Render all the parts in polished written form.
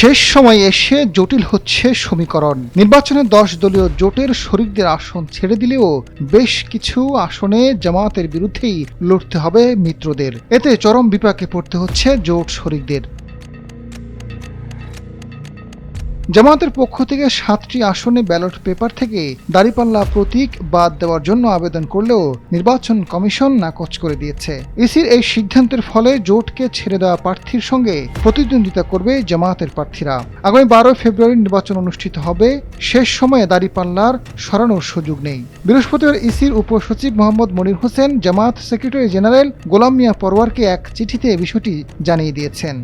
শেষ সময়ে এসে জটিল হচ্ছে সমীকরণ। নির্বাচনে 10 দলীয় জোটের শরিকদের আসন ছেড়ে দিলেও বেশ কিছু আসনে জামায়াতের বিরুদ্ধেই লড়তে হবে মিত্রদের। এতে চরম বিপাকে পড়তে হচ্ছে জোট শরিকদের। জামায়াতের পক্ষ থেকে 7টি আসনে ব্যালট পেপার থেকে দাঁড়িপাল্লা প্রতীক বাদ দেওয়ার জন্য আবেদন করলেও নির্বাচন কমিশন নাকচ করে দিয়েছে। ইসির এই সিদ্ধান্তের ফলে জোটকে ছেড়ে দেওয়া প্রার্থীর সঙ্গে প্রতিদ্বন্দ্বিতা করবে জামায়াতের প্রার্থীরা। আগামী 12 ফেব্রুয়ারি নির্বাচন অনুষ্ঠিত হবে। শেষ সময়ে দাঁড়িপাল্লার সরানোর সুযোগ নেই। বৃহস্পতিবার ইসির উপসচিব মোহাম্মদ মনির হোসেন জামায়াত সেক্রেটারি জেনারেল গোলাম মিয়া পরওয়ারকে এক চিঠিতে বিষয়টি জানিয়ে দিয়েছেন।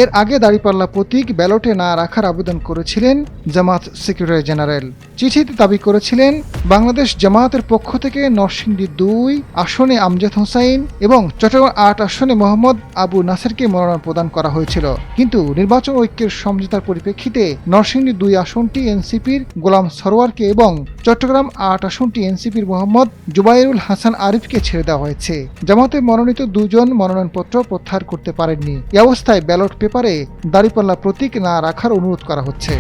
এর আগে দাঁড়িপাল্লা প্রতীক ব্যালটে না রাখার আবেদন করেছিলেন জামায়াত সেক্রেটারি জেনারেল। চিঠিতে দাবি করেছিলেন, বাংলাদেশ জামায়াতের পক্ষ থেকে নরসিংদী 2 আসনে আমজাদ হোসাইন এবং চট্টগ্রাম 8 আসনে মোহাম্মদ আবু নাসেরকে মনোনয়ন প্রদান করা হয়েছিল। কিন্তু নির্বাচন ঐক্যের সমঝোতার পরিপ্রেক্ষিতে নরসিংদী 2 আসনটি এনসিপির গোলাম সরোয়ারকে এবং চট্টগ্রাম 8 আসনটি এনসিপির মোহাম্মদ জুবাইরুল হাসান আরিফকে ছেড়ে দেওয়া হয়েছে। জামায়াতে মনোনীত 2 জন মনোনয়নপত্র প্রত্যাহার করতে পারেননি। এ অবস্থায় ব্যালট পেপারে দাঁড়িপাল্লা প্রতীক না রাখার অনুরোধ করা হচ্ছে।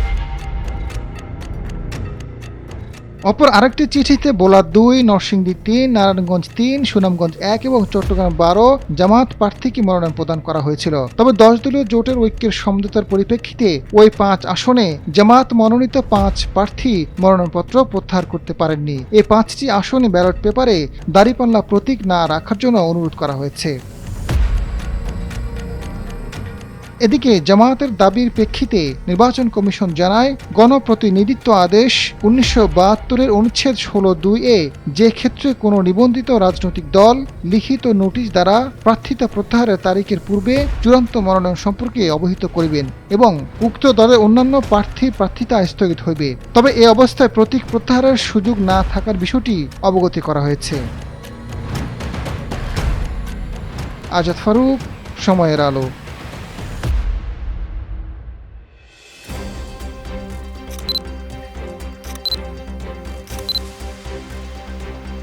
অপর আরেকটি চিঠিতে বোলা 2, নরসিংদী 3, নারায়ণগঞ্জ 3, সুনামগঞ্জ 1 এবং চট্টগ্রাম 12 জামায়াত প্রার্থীকে মনোনয়ন প্রদান করা হয়েছিল। তবে 10 দলীয় জোটের ঐক্যের সমঝোতার পরিপ্রেক্ষিতে ওই 5 আসনে জামায়াত মনোনীত 5 প্রার্থী মনোনয়নপত্র প্রত্যাহার করতে পারেননি। এই 5টি আসনে ব্যালট পেপারে দাঁড়িপাল্লা প্রতীক না রাখার জন্য অনুরোধ করা হয়েছে। এদিকে জামায়াতের দাবির প্রেক্ষিতে নির্বাচন কমিশন জানায়, গণপ্রতিনিধিত্ব আদেশ 1972-এর অনুচ্ছেদ 16(2)(a) যে ক্ষেত্রে কোনো নিবন্ধিত রাজনৈতিক দল লিখিত নোটিশ দ্বারা প্রার্থিতা প্রত্যাহারের তারিখের পূর্বে চূড়ান্ত মনোনয়ন সম্পর্কে অবহিত করিবেন এবং উক্ত দলের অন্যান্য প্রার্থীর প্রার্থিতা স্থগিত হইবে। তবে এ অবস্থায় প্রতীক প্রত্যাহারের সুযোগ না থাকার বিষয়টি অবগতি করা হয়েছে। আজাদ ফারুক, সময়ের আলো।